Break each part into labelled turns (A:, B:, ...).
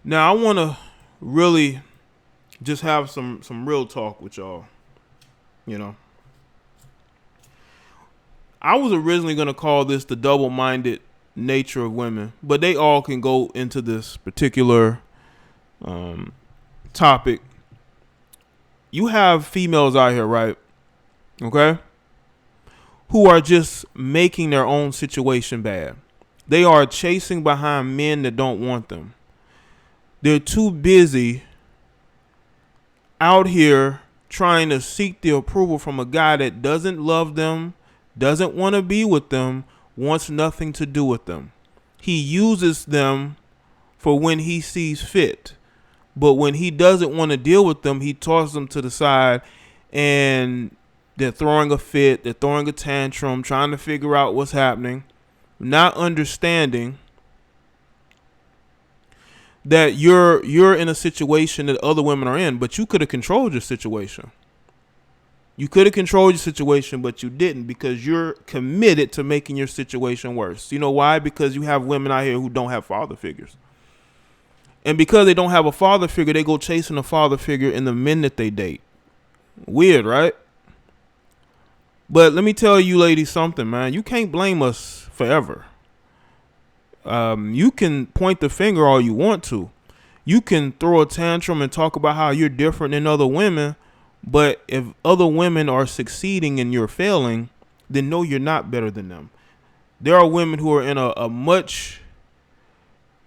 A: Now I want to really just have some real talk with y'all. You know, I was originally gonna call this the double-minded nature of women, but they all can go into this particular topic. You have females out here, right? Okay, who are just making their own situation bad. They are chasing behind men that don't want them. They're too busy out here trying to seek the approval from a guy that doesn't love them, doesn't want to be with them, wants nothing to do with them. He uses them for when he sees fit. But when he doesn't want to deal with them, he tosses them to the side, and they're throwing a fit, they're throwing a tantrum, trying to figure out what's happening, not understanding that you're in a situation that other women are in, but you could have controlled your situation. You could have controlled your situation, but you didn't, because you're committed to making your situation worse. You know why? Because you have women out here who don't have father figures. And because they don't have a father figure, they go chasing a father figure in the men that they date. Weird, right? But let me tell you ladies something, man. You can't blame us forever. You can point the finger all you want to. You can throw a tantrum and talk about how you're different than other women. But if other women are succeeding and you're failing, then no, you're not better than them. There are women who are in a much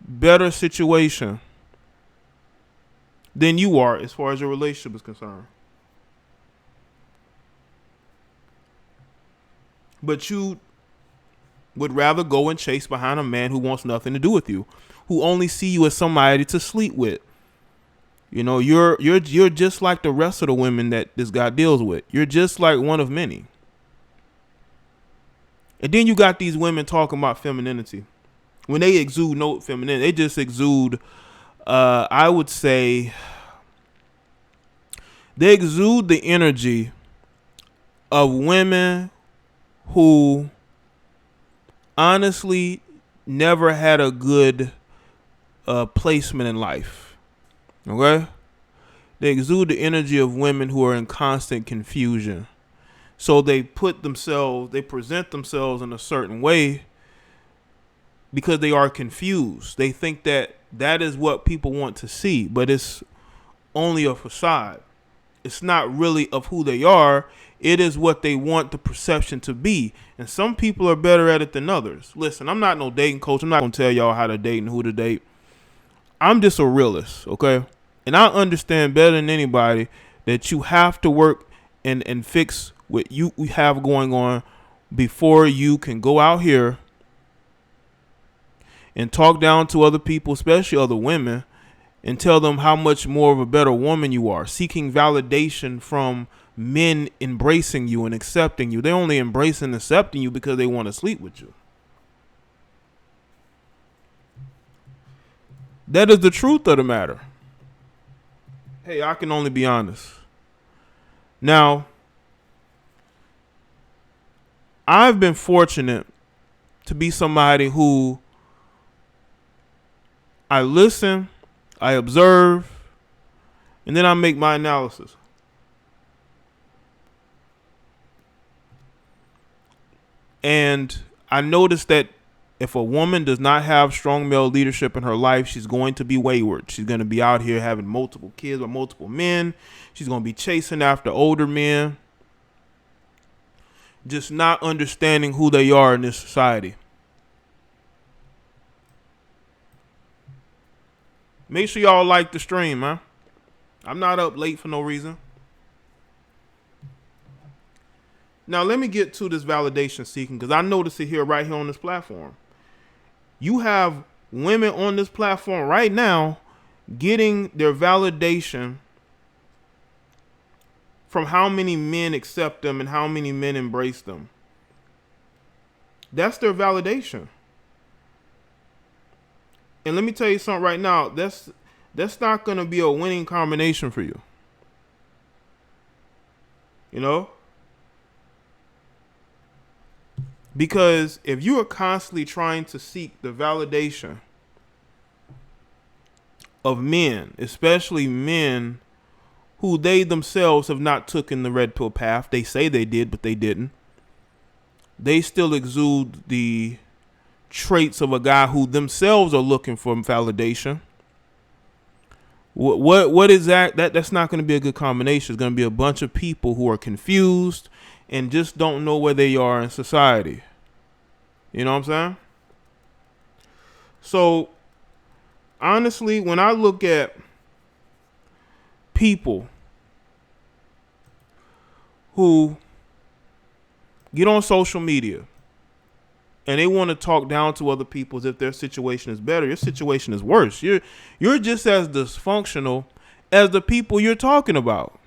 A: better situation than you are as far as your relationship is concerned. But you would rather go and chase behind a man who wants nothing to do with you, who only see you as somebody to sleep with. You know, you're just like the rest of the women that this guy deals with. You're just like one of many. And then you got these women talking about femininity. When they exude no femininity, they just exude, I would say, they exude the energy of women who honestly never had a good placement in life. Okay? They exude the energy of women who are in constant confusion. So they present themselves in a certain way because they are confused. They think that is what people want to see, but it's only a facade. It's not really of who they are. It is what they want the perception to be. And some people are better at it than others. Listen, I'm not no dating coach. I'm not going to tell y'all how to date and who to date. I'm just a realist, okay? And I understand better than anybody that you have to work and fix what you have going on before you can go out here and talk down to other people, especially other women, and tell them how much more of a better woman you are, seeking validation from men embracing you and accepting you. They're only embracing and accepting you because they want to sleep with you. That is the truth of the matter. Hey, I can only be honest. Now, I've been fortunate to be somebody who I listen, I observe, and then I make my analysis. And I noticed that if a woman does not have strong male leadership in her life, she's going to be wayward. She's going to be out here having multiple kids with multiple men. She's going to be chasing after older men, just not understanding who they are in this society. Make sure y'all like the stream, man. I'm not up late for no reason. Now, let me get to this validation seeking, because I notice it right here on this platform. You have women on this platform right now getting their validation from how many men accept them and how many men embrace them. That's their validation. And let me tell you something right now. That's not going to be a winning combination for you. You know? Because if you are constantly trying to seek the validation of men, especially men who they themselves have not taken the red pill path. They say they did, but they didn't. They still exude the traits of a guy who themselves are looking for validation. What is that? That's not going to be a good combination. It's going to be a bunch of people who are confused and just don't know where they are in society. You know what I'm saying? So, honestly, when I look at people who get on social media and they want to talk down to other people as if their situation is better, your situation is worse. You're just as dysfunctional as the people you're talking about.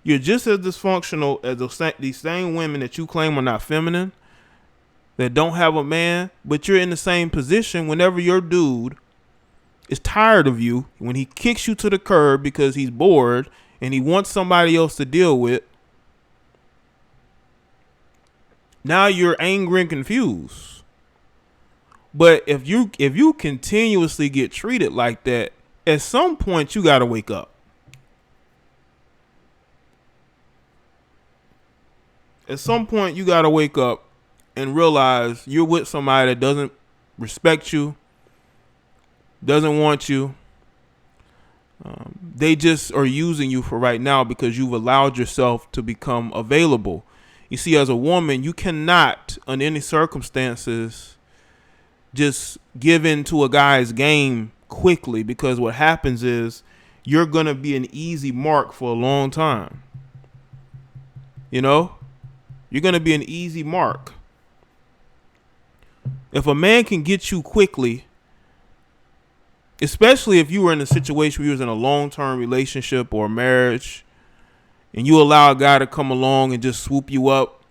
A: You're just as dysfunctional as these same women that you claim are not feminine, that don't have a man, but you're in the same position whenever your dude is tired of you, when he kicks you to the curb because he's bored and he wants somebody else to deal with. Now you're angry and confused. But if you continuously get treated like that, at some point you got to wake up. At some point you got to wake up and realize you're with somebody that doesn't respect you, doesn't want you. They just are using you for right now because you've allowed yourself to become available. You see, as a woman, you cannot, under any circumstances, just give in to a guy's game quickly, because what happens is you're going to be an easy mark for a long time. You know? You're going to be an easy mark. If a man can get you quickly, especially if you were in a situation where you was in a long-term relationship or marriage, and you allow a guy to come along and just swoop you up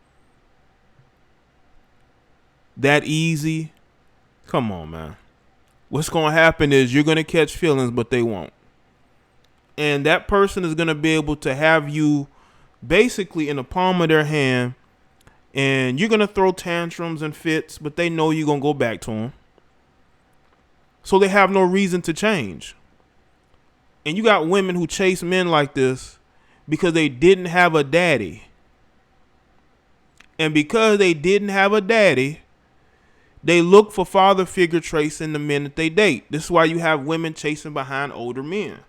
A: that easy, come on, man. What's going to happen is you're going to catch feelings, but they won't. And that person is going to be able to have you basically in the palm of their hand, and you're going to throw tantrums and fits, but they know you're going to go back to them. So they have no reason to change. And you got women who chase men like this because they didn't have a daddy. And because they didn't have a daddy, they look for father figure traits in the men that they date. This is why you have women chasing behind older men.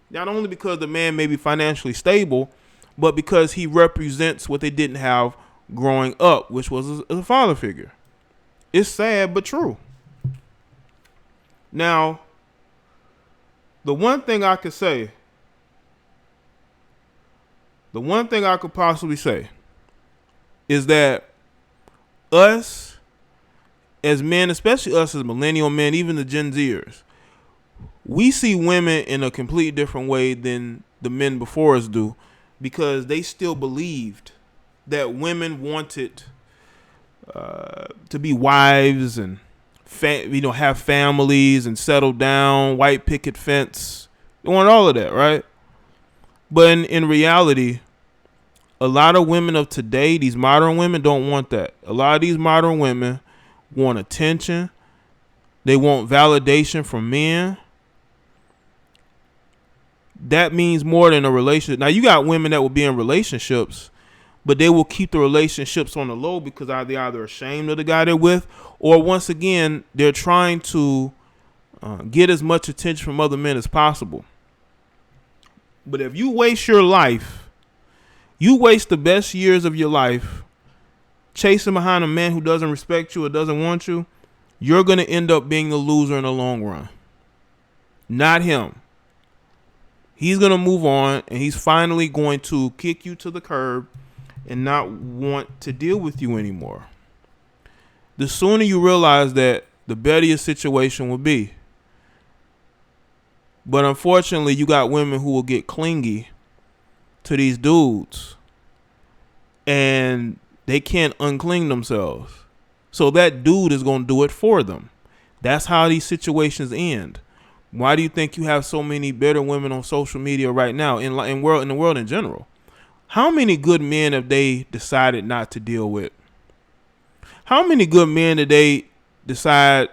A: Not only because the man may be financially stable, but because he represents what they didn't have growing up, which was a father figure. It's sad, but true. Now, the one thing I could possibly say is that us as men, especially us as millennial men, even the Gen Zers, we see women in a completely different way than the men before us do, because they still believed that women wanted to be wives and have families and settle down, white picket fence. They want all of that, right? But in reality, a lot of women of today, these modern women, don't want that. A lot of these modern women want attention. They want validation from men. That means more than a relationship. Now, you got women that will be in relationships, but they will keep the relationships on the low because they're either ashamed of the guy they're with, or once again, they're trying to get as much attention from other men as possible. But if you waste your life, you waste the best years of your life chasing behind a man who doesn't respect you or doesn't want you, you're going to end up being the loser in the long run. Not him. He's going to move on, and he's finally going to kick you to the curb and not want to deal with you anymore. The sooner you realize that, the better your situation will be. But unfortunately, you got women who will get clingy to these dudes, and they can't uncling themselves. So that dude is going to do it for them. That's how these situations end. Why do you think you have so many better women on social media right now in the world in general? How many good men have they decided not to deal with? How many good men did they decide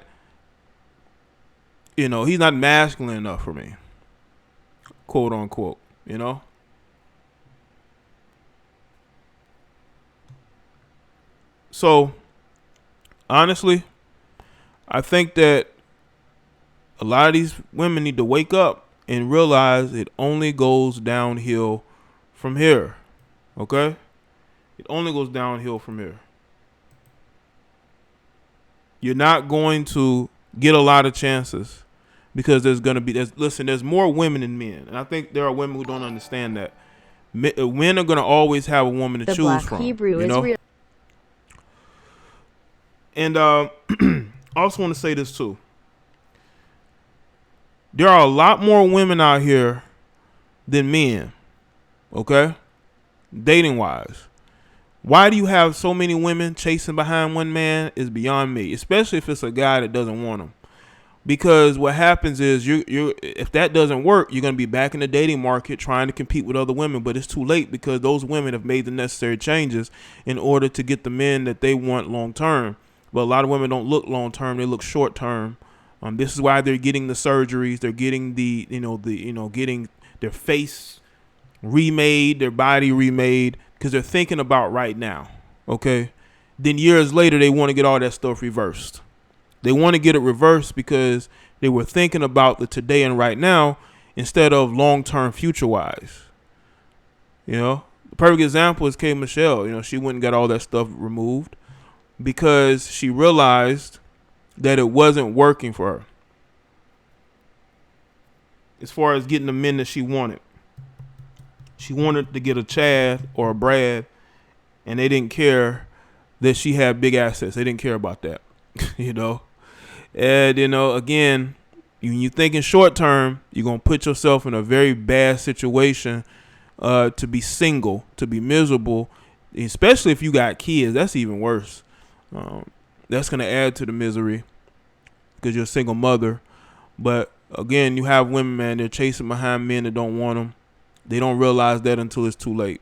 A: he's not masculine enough for me, quote unquote, So, honestly, I think that a lot of these women need to wake up and realize it only goes downhill from here. Okay? It only goes downhill from here. You're not going to get a lot of chances because there's more women than men. And I think there are women who don't understand that. Men are going to always have a woman to
B: The
A: choose
B: Black
A: from.
B: Hebrew is real.
A: And I also want to say this too. There are a lot more women out here than men, okay? Dating wise. Why do you have so many women chasing behind one man is beyond me, especially if it's a guy that doesn't want them. Because what happens is if that doesn't work, you're going to be back in the dating market trying to compete with other women, but it's too late because those women have made the necessary changes in order to get the men that they want long term. But a lot of women don't look long term; they look short term. This is why they're getting the surgeries. They're getting getting their face remade, their body remade, because they're thinking about right now. Okay, then years later they want to get all that stuff reversed. They want to get it reversed because they were thinking about the today and right now instead of long term future wise. The perfect example is K. Michelle. She went and got all that stuff removed because she realized that it wasn't working for her as far as getting the men that she wanted. She wanted to get a Chad or a Brad, and they didn't care that she had big assets. They didn't care about that, And, again, when you're thinking short term, you're going to put yourself in a very bad situation to be single, to be miserable, especially if you got kids. That's even worse. That's going to add to the misery because you're a single mother. But, again, you have women, man, they're chasing behind men that don't want them. They don't realize that until it's too late,